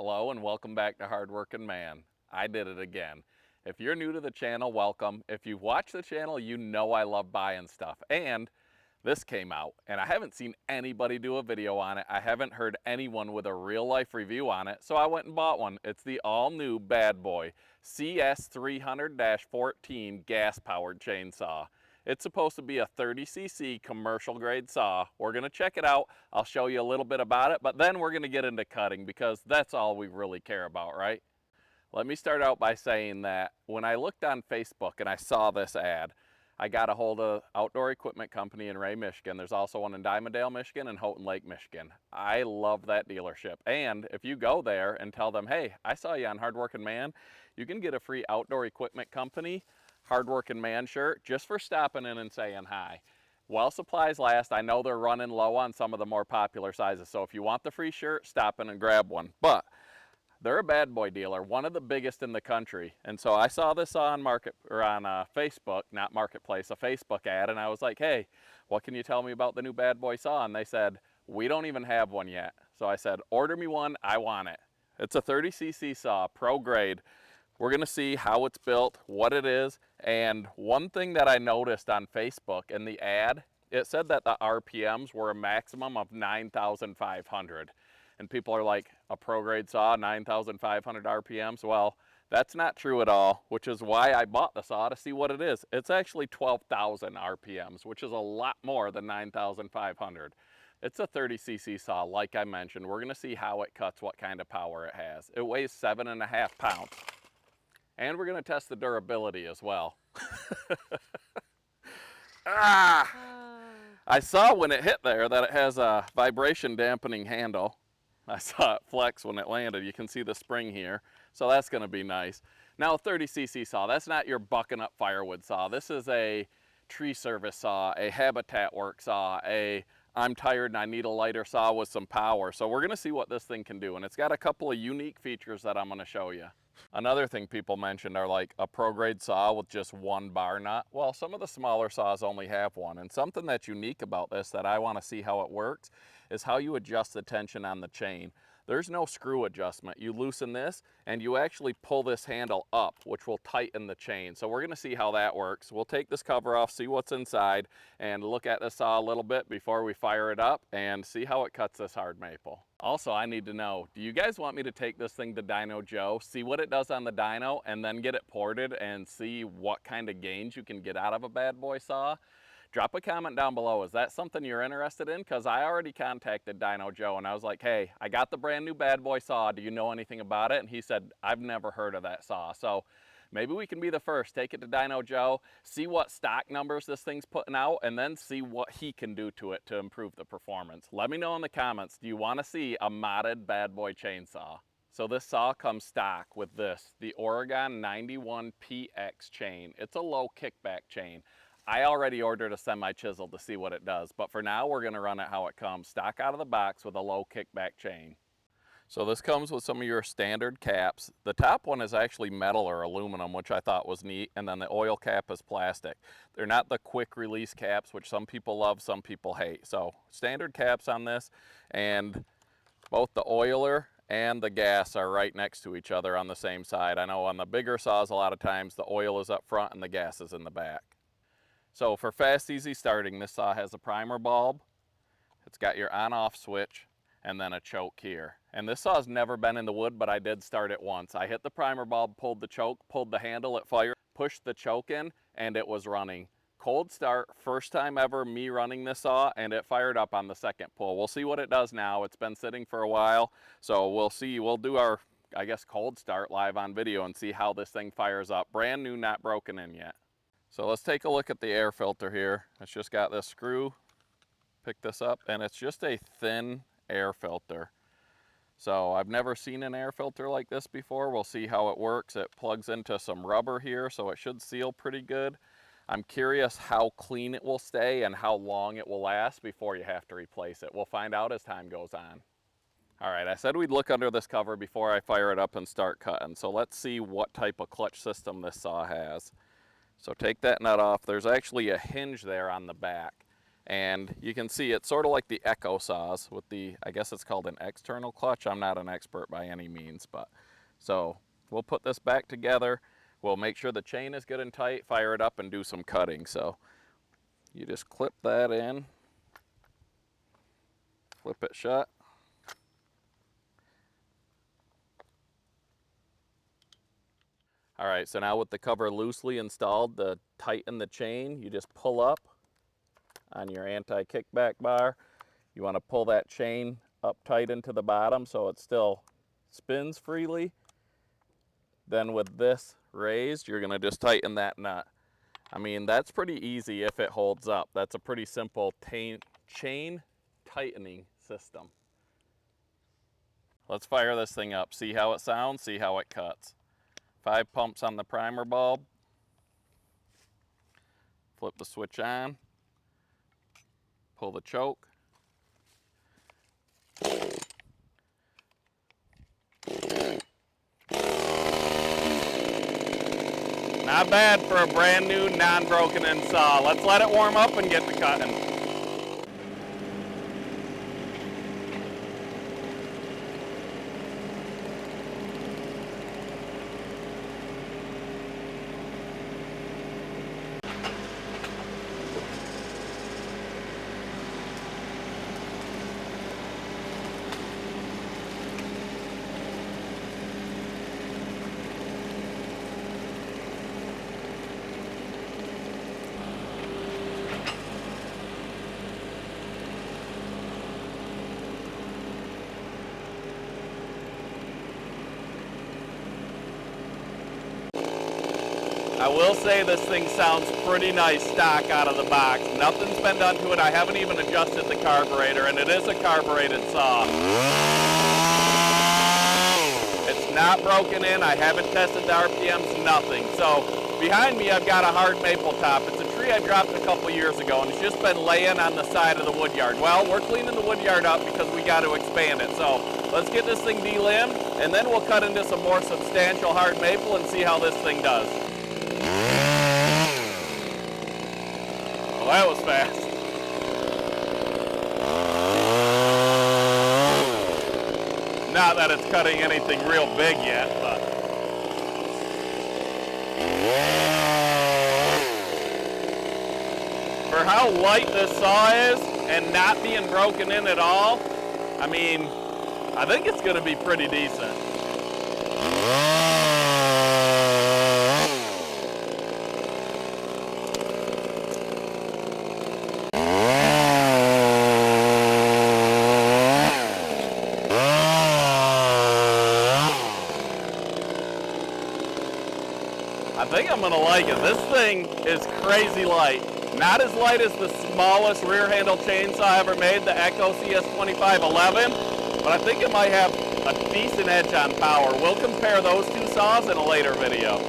Hello and welcome back to Hardworking Man. I did it again. If you're new to the channel, welcome. If you've watched the channel, you know I love buying stuff. And this came out and I haven't seen anybody do a video on it. I haven't heard anyone with a real life review on it. So I went and bought one. It's the all new bad boy CS300-14 gas powered chainsaw. It's supposed to be a 30cc commercial grade saw. We're going to check it out. I'll show you a little bit about it, but then we're going to get into cutting because that's all we really care about, right? Let me start out by saying that when I looked on Facebook and I saw this ad, I got a hold of Outdoor Equipment Company in Ray, Michigan. There's also one in Dimondale, Michigan and Houghton Lake, Michigan. I love that dealership. And if you go there and tell them, hey, I saw you on Hardworking Man, you can get a free Outdoor Equipment Company Hardworking Man shirt just for stopping in and saying hi. While supplies last, I know they're running low on some of the more popular sizes. So if you want the free shirt, stop in and grab one. But they're a bad boy dealer, one of the biggest in the country. And so I saw this on Facebook, not Marketplace, a Facebook ad, and I was like, hey, what can you tell me about the new bad boy saw? And they said, we don't even have one yet. So I said, order me one, I want it. It's a 30cc saw, pro grade. We're gonna see how it's built, what it is, and one thing that I noticed on Facebook in the ad, it said that the RPMs were a maximum of 9,500. And people are like, a pro grade saw, 9,500 RPMs? Well, that's not true at all, which is why I bought the saw to see what it is. It's actually 12,000 RPMs, which is a lot more than 9,500. It's a 30cc saw, like I mentioned. We're gonna see how it cuts, what kind of power it has. It weighs 7.5 pounds. And we're gonna test the durability as well. I saw when it hit there that it has a vibration dampening handle. I saw it flex when it landed. You can see the spring here. So that's gonna be nice. Now, a 30cc saw, that's not your bucking up firewood saw. This is a tree service saw, a habitat work saw, a I'm tired and I need a lighter saw with some power. So we're gonna see what this thing can do. And it's got a couple of unique features that I'm gonna show you. Another thing people mentioned are like a pro grade saw with just one bar nut. Well, some of the smaller saws only have one. And something that's unique about this that I want to see how it works is how you adjust the tension on the chain. There's no screw adjustment. You loosen this and you actually pull this handle up, which will tighten the chain. So we're going to see how that works. We'll take this cover off, see what's inside, and look at the saw a little bit before we fire it up and see how it cuts this hard maple. Also, I need to know, do you guys want me to take this thing to Dyno Joe, see what it does on the dyno, and then get it ported and see what kind of gains you can get out of a bad boy saw? Drop a comment down below. Is that something you're interested in? Because I already contacted Dyno Joe and I was like, hey, I got the brand new bad boy saw. Do you know anything about it? And he said, I've never heard of that saw. So maybe we can be the first. Take it to Dyno Joe, see what stock numbers this thing's putting out, and then see what he can do to it to improve the performance. Let me know in the comments, do you want to see a modded bad boy chainsaw? So this saw comes stock with this, the Oregon 91PX chain. It's a low kickback chain. I already ordered a semi-chisel to see what it does, but for now we're gonna run it how it comes, stock out of the box with a low kickback chain. So this comes with some of your standard caps. The top one is actually metal or aluminum, which I thought was neat, and then the oil cap is plastic. They're not the quick release caps, which some people love, some people hate. So standard caps on this, and both the oiler and the gas are right next to each other on the same side. I know on the bigger saws a lot of times the oil is up front and the gas is in the back. So for fast, easy starting, this saw has a primer bulb. It's got your on-off switch and then a choke here. And this saw's never been in the wood, but I did start it once. I hit the primer bulb, pulled the choke, pulled the handle, it fired, pushed the choke in, and it was running. Cold start, first time ever me running this saw, and it fired up on the second pull. We'll see what it does now. It's been sitting for a while, so we'll see. We'll do our, I guess, cold start live on video and see how this thing fires up. Brand new, not broken in yet. So let's take a look at the air filter here. It's just got this screw, pick this up, and it's just a thin air filter. So I've never seen an air filter like this before. We'll see how it works. It plugs into some rubber here, so it should seal pretty good. I'm curious how clean it will stay and how long it will last before you have to replace it. We'll find out as time goes on. All right, I said we'd look under this cover before I fire it up and start cutting. So let's see what type of clutch system this saw has. So take that nut off. There's actually a hinge there on the back. And you can see it's sort of like the Echo saws with the, I guess it's called an external clutch. I'm not an expert by any means, but so we'll put this back together. We'll make sure the chain is good and tight, fire it up, and do some cutting. So you just clip that in, flip it shut. All right, so now with the cover loosely installed to tighten the chain, you just pull up on your anti-kickback bar. You want to pull that chain up tight into the bottom so it still spins freely. Then with this raised, you're going to just tighten that nut. I mean, that's pretty easy if it holds up. That's a pretty simple chain tightening system. Let's fire this thing up. See how it sounds, see how it cuts. 5 pumps on the primer bulb. Flip the switch on. Pull the choke. Not bad for a brand new, non-broken in saw. Let's let it warm up and get to cutting. I will say this thing sounds pretty nice stock out of the box. Nothing's been done to it. I haven't even adjusted the carburetor, and it is a carbureted saw. It's not broken in. I haven't tested the RPMs, nothing. So behind me I've got a hard maple top. It's a tree I dropped a couple years ago, and it's just been laying on the side of the woodyard. Well, we're cleaning the woodyard up because we got to expand it. So let's get this thing delimbed, and then we'll cut into some more substantial hard maple and see how this thing does. Well, that was fast. Not that it's cutting anything real big yet, but. For how light this saw is and not being broken in at all, I mean, I think it's going to be pretty decent. I think I'm going to like it. This thing is crazy light. Not as light as the smallest rear handle chainsaw I ever made, the Echo CS2511, but I think it might have a decent edge on power. We'll compare those two saws in a later video.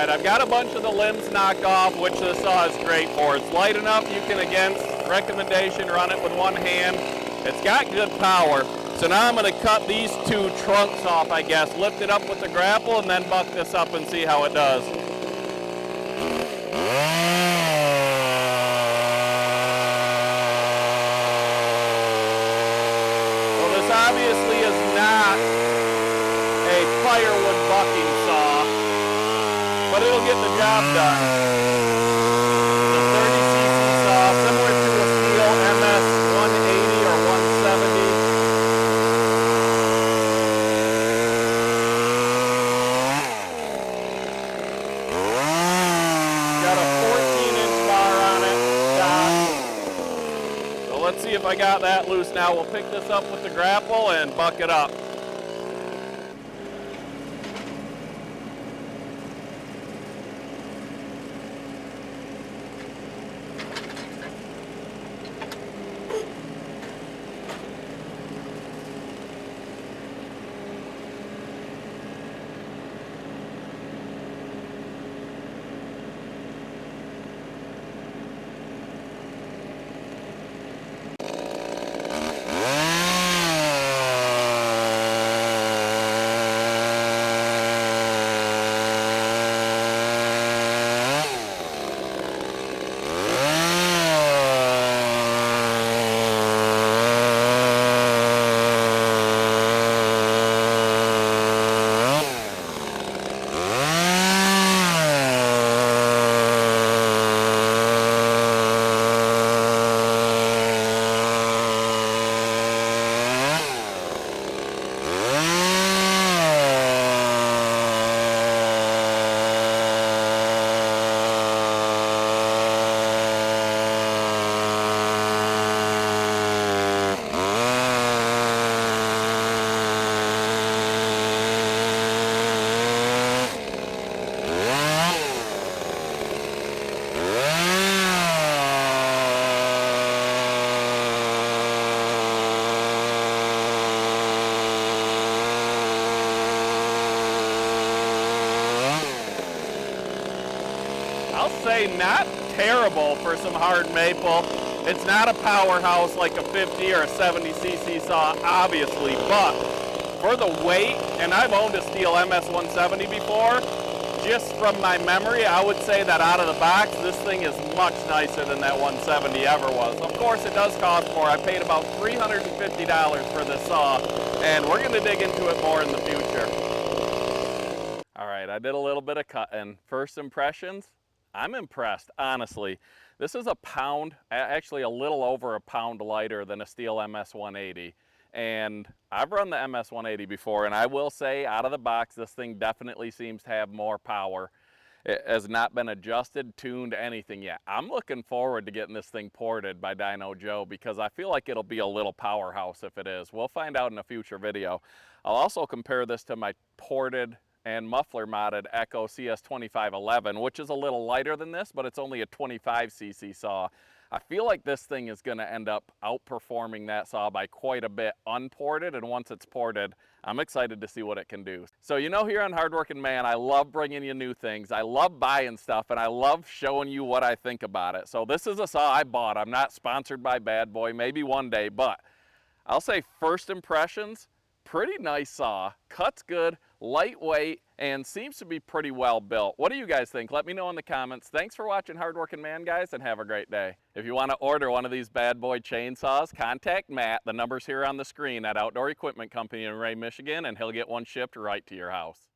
I've got a bunch of the limbs knocked off, which the saw is great for. It's light enough, you can, against recommendation, run it with one hand. It's got good power. So now I'm going to cut these two trunks off, I guess, lift it up with the grapple, and then buck this up and see how it does. Well, this obviously is not a firewood bucking saw, but it'll get the job done. The 30cc saw, similar to a Steel MS 180 or 170. let's see if I got that loose now. We'll pick this up with the grapple and buck it up. I'll say not terrible for some hard maple. It's not a powerhouse like a 50 or a 70cc saw, obviously, but for the weight, and I've owned a steel MS-170 before, just from my memory, I would say that out of the box, this thing is much nicer than that 170 ever was. Of course, it does cost more. I paid about $350 for this saw, and we're going to dig into it more in the future. All right, I did a little bit of cutting. First impressions? I'm impressed, honestly. This is a pound, actually a little over a pound lighter than a steel MS-180. And I've run the MS-180 before, and I will say, out of the box, this thing definitely seems to have more power. It has not been adjusted, tuned, anything yet. I'm looking forward to getting this thing ported by Dyno Joe because I feel like it'll be a little powerhouse if it is. We'll find out in a future video. I'll also compare this to my ported and muffler modded Echo CS2511, which is a little lighter than this, but it's only a 25cc saw. I feel like this thing is going to end up outperforming that saw by quite a bit unported, and once it's ported, I'm excited to see what it can do. So you know, here on Hardworking Man, I love bringing you new things. I love buying stuff, and I love showing you what I think about it. So this is a saw I bought. I'm not sponsored by Bad Boy, maybe one day, but I'll say first impressions, pretty nice saw, cuts good, lightweight, and seems to be pretty well built. What do you guys think? Let me know in the comments. Thanks for watching Hardworking Man, guys, and have a great day. If you want to order one of these bad boy chainsaws, contact Matt. The number's here on the screen at Outdoor Equipment Company in Ray, Michigan, and he'll get one shipped right to your house.